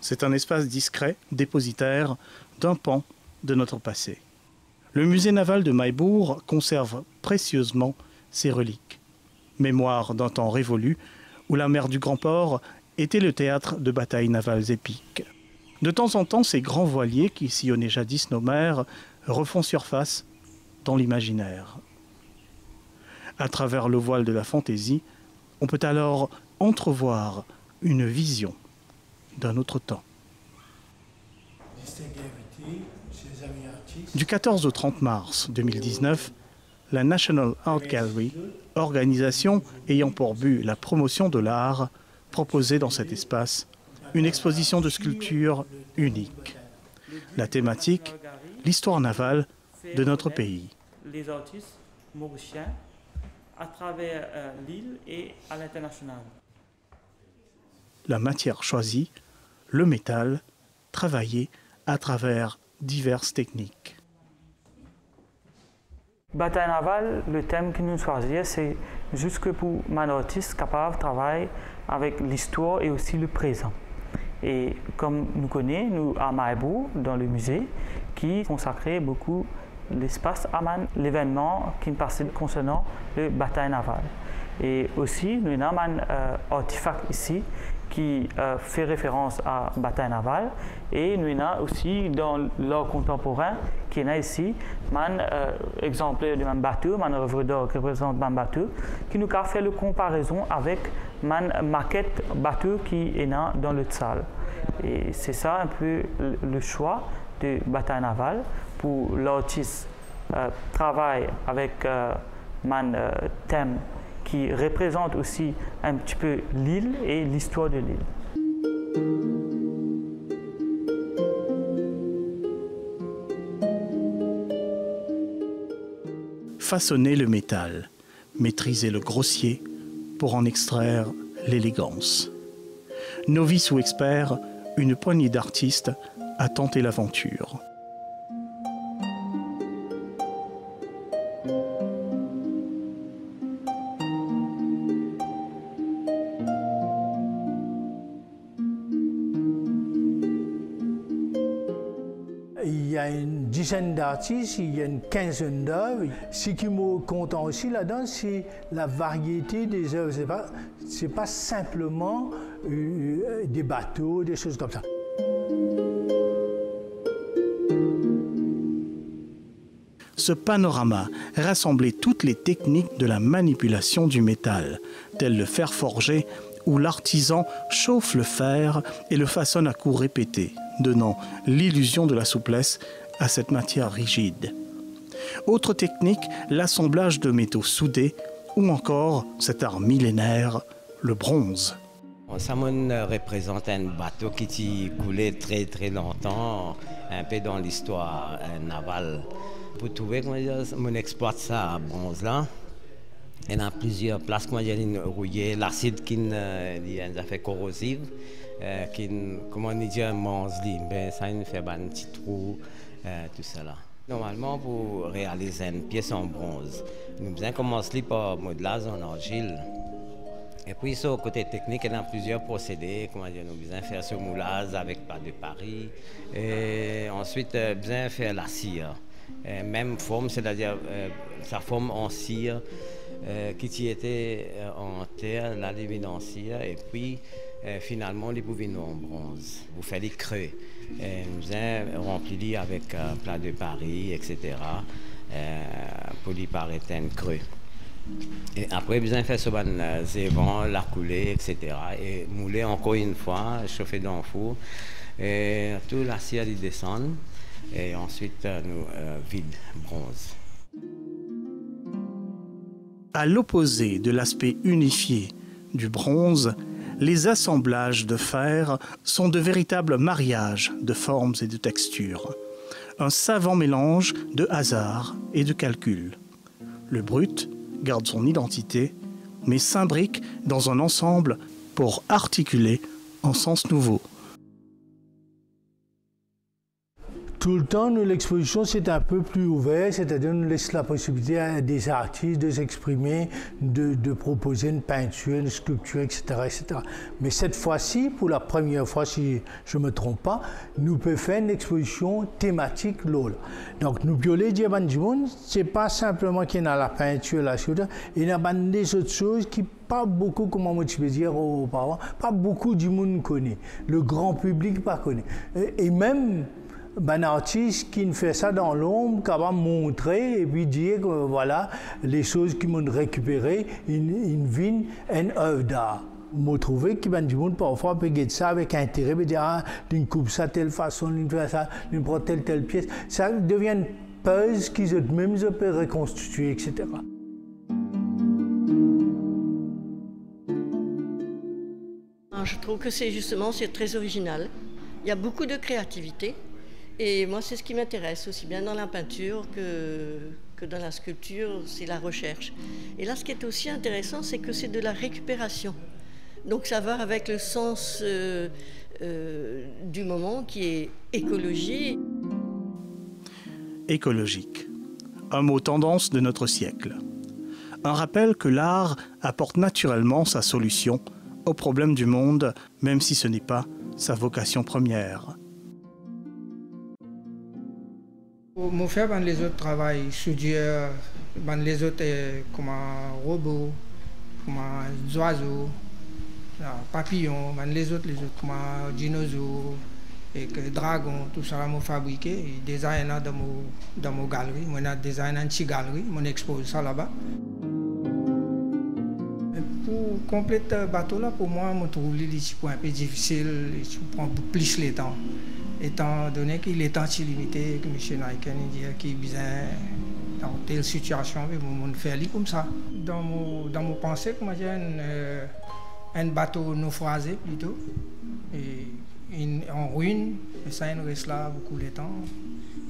C'est un espace discret, dépositaire d'un pan de notre passé. Le musée naval de Mahébourg conserve précieusement ses reliques. Mémoire d'un temps révolu où la mer du Grand Port était le théâtre de batailles navales épiques. De temps en temps, ces grands voiliers qui sillonnaient jadis nos mers refont surface dans l'imaginaire. À travers le voile de la fantaisie, on peut alors entrevoir une vision d'un autre temps. Du 14 au 30 mars 2019, la National Art Gallery, organisation ayant pour but la promotion de l'art, proposait dans cet espace une exposition de sculptures unique. La thématique, l'histoire navale de notre pays. Les artistes mauriciens à travers l'île et à l'international. La matière choisie, le métal, travaillé à travers diverses techniques. Bataille navale, le thème que nous choisissons, c'est juste que pour un artiste capable de travailler avec l'histoire et aussi le présent. Et comme nous connaissons, nous à Mahébourg, dans le musée, qui consacrait beaucoup l'espace à l'événement qui passait concernant le bataille navale. Et aussi, nous avons un artefact ici qui fait référence à la bataille navale. Et nous avons aussi dans l'art contemporain qui est ici un exemplaire de même bateau, un œuvre d'art qui représente un bateau, qui nous a fait la comparaison avec une maquette bateau qui est dans le salle. Et c'est ça un peu le choix de bataille navale pour l'artiste travaille avec un thème qui représente aussi un petit peu l'île et l'histoire de l'île. Façonner le métal, maîtriser le grossier pour en extraire l'élégance. Novice ou expert, une poignée d'artistes a tenté l'aventure. Il y a une dizaine d'artistes, il y a une quinzaine d'œuvres. Ce qui me content aussi là-dedans, c'est la variété des œuvres. Ce n'est pas simplement des bateaux, des choses comme ça. Ce panorama rassemblait toutes les techniques de la manipulation du métal, tel le fer forgé, où l'artisan chauffe le fer et le façonne à coups répétés, donnant l'illusion de la souplesse à cette matière rigide. Autre technique, l'assemblage de métaux soudés ou encore cet art millénaire, le bronze. Ça représente un bateau qui coulait très très longtemps, un peu dans l'histoire navale. Pour trouver comment on exploite ça à bronze là, il y a plusieurs places comment rouillé, l'acide qui a fait corrosive, comment on dit un bronze, ça fait un petit trou, tout ça là. Normalement, pour réaliser une pièce en bronze, nous devons commencer par modelage en argile. Et puis, sur le côté technique, il y a plusieurs procédés. Comment dire, nous devons faire ce moulage avec pâte de Paris. Et ensuite, nous devons faire la cire. Même forme, c'est-à-dire sa forme en cire qui était en terre, la divine en cire. Et puis, finalement, les pouvez nous en bronze. Vous faites les creux. Nous avons rempli avec plat de Paris, etc. Pour lui paraître un creux. Et après, vous avez fait ce zévan, la couler, etc. Et mouler encore une fois, chauffer dans le four. Et tout la cire descend. Et ensuite, nous vide bronze. À l'opposé de l'aspect unifié du bronze, les assemblages de fer sont de véritables mariages de formes et de textures. Un savant mélange de hasard et de calcul. Le brut garde son identité, mais s'imbrique dans un ensemble pour articuler un sens nouveau. Tout le temps, l'exposition c'est un peu plus ouvert, c'est-à-dire nous laisse la possibilité à des artistes de s'exprimer, de proposer une peinture, une sculpture, etc., etc. Mais cette fois-ci, pour la première fois, si je ne me trompe pas, nous pouvons faire une exposition thématique LOL. Donc nous pouvons dire à ce n'est pas simplement qu'il y a la peinture, la sculpture, il y a des autres choses qui pas beaucoup, comment je peux dire auparavant, pas beaucoup du monde connaît. Le grand public pas connaît. Et même un artiste qui fait ça dans l'ombre, qui va montrer et puis dire que voilà, les choses qu'ils m'ont récupérées, ils viennent une œuvre d'art. Je trouve que du monde parfois peut regarder ça avec intérêt, peut dire ah, d'une coupe ça telle façon, d'une fait ça, d'une prend telle pièce. Ça devient une puzzle qu'ils eux-mêmes peuvent reconstituer, etc. Je trouve que c'est très original. Il y a beaucoup de créativité. Et moi, c'est ce qui m'intéresse, aussi bien dans la peinture que dans la sculpture, c'est la recherche. Et là, ce qui est aussi intéressant, c'est que c'est de la récupération. Donc ça va avec le sens du moment qui est écologie. Écologique, un mot tendance de notre siècle. Un rappel que l'art apporte naturellement sa solution aux problèmes du monde, même si ce n'est pas sa vocation première. Mon frère, les autres travaillent soudure, les autres comme un robot, comme un oiseau, papillon, les autres comme un dinosaure, et que dragon, tout ça, je fabrique, et design dans mon galerie, moi j'ai design une petite galerie, je expose ça là-bas. Pour compléter le bateau là, pour moi, je trouve un peu difficile, je prends plus le temps. Étant donné qu'il est temps limité, que M. Naiken dit qu'il besoin dans telle situation, on fait comme ça. Dans mon pensée, moi j'ai un bateau naufragé plutôt, et en ruine, et ça il reste là beaucoup de temps.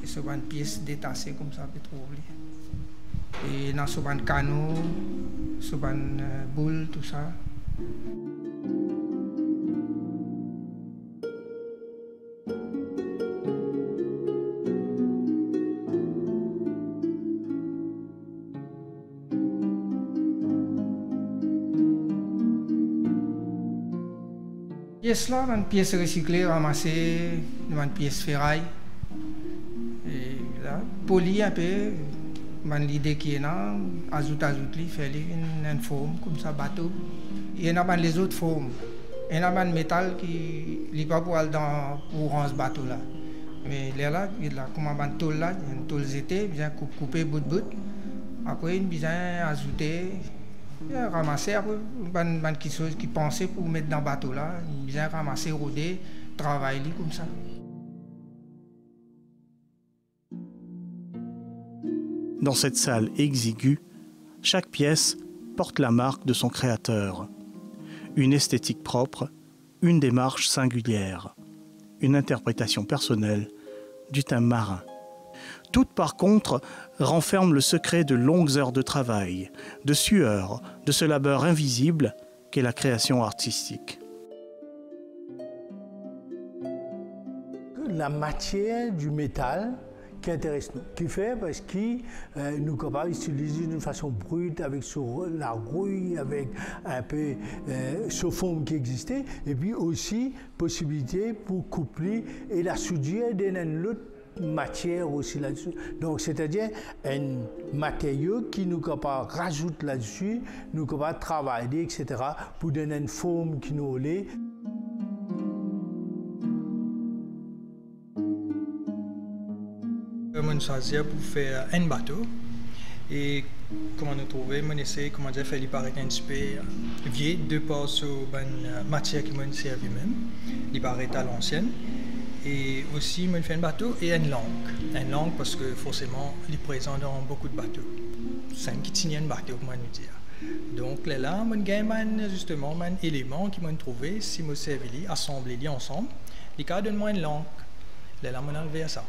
Et sur une pièce détachée comme ça, peut trouver. Et dans sur un canot, sur une boule, tout ça. Pièce là, une pièce recyclée, ramassée, une pièce ferraille. Et là, poli un peu, l'idée qui est là, ajoute, faire une forme comme ça, bateau. Il y en a les autres formes. Il y en a un métal qui n'est pas pour aller pour rendre ce bateau là. Mais là, il y a comme un tôle là, une tôle zété, bien coupé bout de bout. Après, il vient ajouter. Ramasser quelque chose qui pensait pour mettre dans le bateau là, il vient ramasser, rôder, travailler comme ça. Dans cette salle exiguë, chaque pièce porte la marque de son créateur. Une esthétique propre, une démarche singulière, une interprétation personnelle du thème marin. Toutes, par contre, renferment le secret de longues heures de travail, de sueur, de ce labeur invisible qu'est la création artistique. La matière du métal qui intéresse nous, qui fait parce qu'il nous capable d'utiliser d'une façon brute avec la rouille, avec un peu ce forme qui existait, et puis aussi possibilité pour coupler et la soudure d'une autre matière aussi là-dessus. Donc c'est-à-dire un matériau qui nous capable rajoute là-dessus, nous capable travailler, etc. pour donner une forme qui nous allait. On choisit pour faire un bateau et comment nous trouver, on essaie comment dire faire paraître un petit peu vieux de par sur une matière qui m'ont servi même, il paraît à l'ancienne. Et aussi, je fais un bateau et une langue parce que forcément, il est présent dans beaucoup de bateaux. C'est un qui tient un bateau, comment nous dire. Donc là, je gagne justement un élément qui m'a trouvé, si je servi, assemblé ensemble, il cas donne-moi une langue. Là, je enlevé à ça.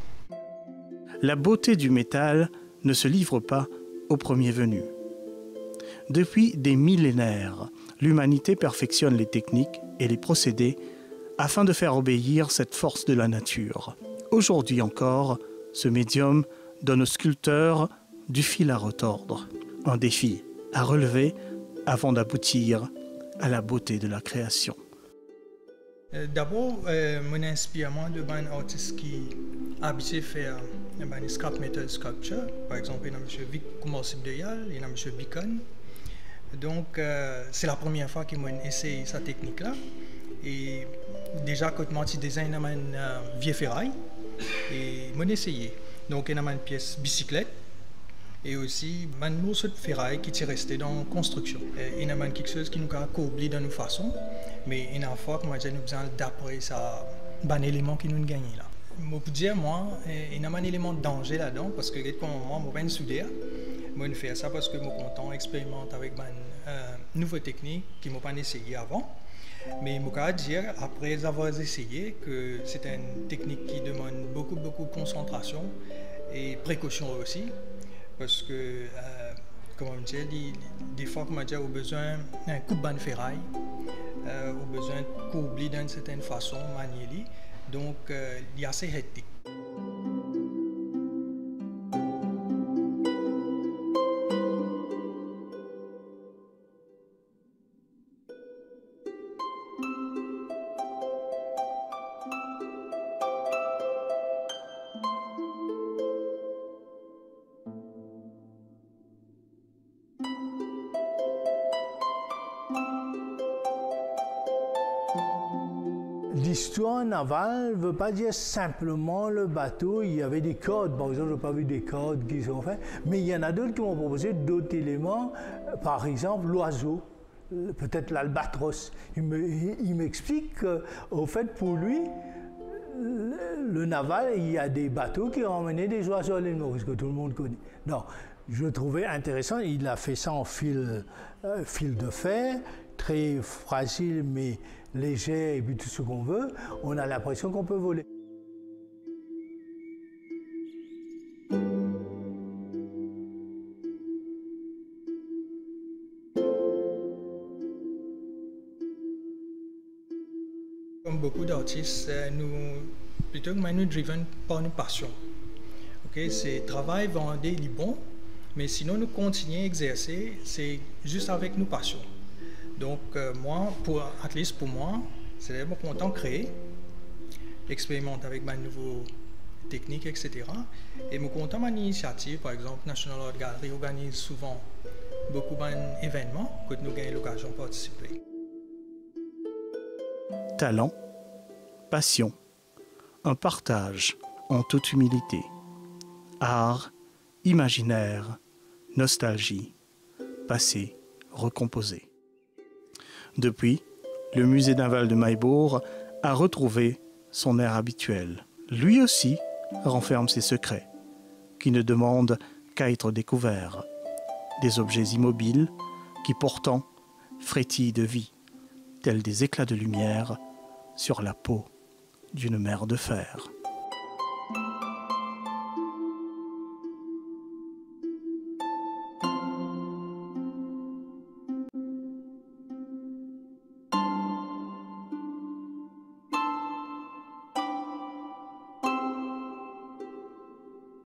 La beauté du métal ne se livre pas au premier venu. Depuis des millénaires, l'humanité perfectionne les techniques et les procédés afin de faire obéir cette force de la nature, Aujourd'hui encore, ce médium donne aux sculpteurs du fil à retordre, un défi à relever avant d'aboutir à la beauté de la création. D'abord, mon inspiration de un artiste qui a habitué à faire une scrap metal sculpture. Par exemple, il y a M. Vic Koumorsib-Deyal, il y a M. Bicon. Donc, c'est la première fois qu'il m'a essayé cette technique-là. Et déjà, quand je design une vieille ferraille, et je essayé. Donc, il y a une pièce bicyclette et aussi un morceau de ferraille qui est resté dans la construction. Il y a quelque chose qui nous a oublié de nos façons, mais une fois que nous avons besoin d'après ça, un élément qui nous gagne là. Je peux dire, moi, il y a un élément de danger là-dedans parce que quand moi, je suis soudeur, je fais ça parce que je suis content d'expérimenter avec une nouvelle technique qui ne m'a pas essayé avant. Mais je peux dire, après avoir essayé, que c'est une technique qui demande beaucoup de concentration et précaution aussi. Parce que, comme on dit, des fois, comme on dit, on a besoin d'un coup de ferraille, on a besoin de coubler d'une certaine façon, manier. Donc, il y a assez hectique. L'histoire navale ne veut pas dire simplement le bateau. Il y avait des codes, par exemple, je n'ai pas vu des codes qui sont faits, mais il y en a d'autres qui m'ont proposé d'autres éléments, par exemple l'oiseau, peut-être l'albatros. Il m'explique qu'au fait, pour lui, le naval, il y a des bateaux qui ont emmené des oiseaux à l'île Maurice, que tout le monde connaît. Non, je le trouvais intéressant. Il a fait ça en fil de fer, très fragile, mais léger, et puis tout ce qu'on veut. On a l'impression qu'on peut voler. Comme beaucoup d'artistes, plutôt que nous driven par nos passions. Okay? C'est travail, vendre, les bons, mais sinon nous continuons à exercer, c'est juste avec nos passions. Donc moi, pour moi, c'est vraiment content de créer, expérimenter avec ma nouvelle technique, etc. Et je suis content de mon initiative, par exemple, National Art Gallery organise souvent beaucoup d'événements que nous avons l'occasion de participer. Talent, passion, un partage en toute humilité, art, imaginaire, nostalgie, passé recomposé. Depuis, le musée naval de Mahébourg a retrouvé son air habituel. Lui aussi renferme ses secrets, qui ne demandent qu'à être découverts. Des objets immobiles qui pourtant frétillent de vie, tels des éclats de lumière sur la peau d'une mer de fer.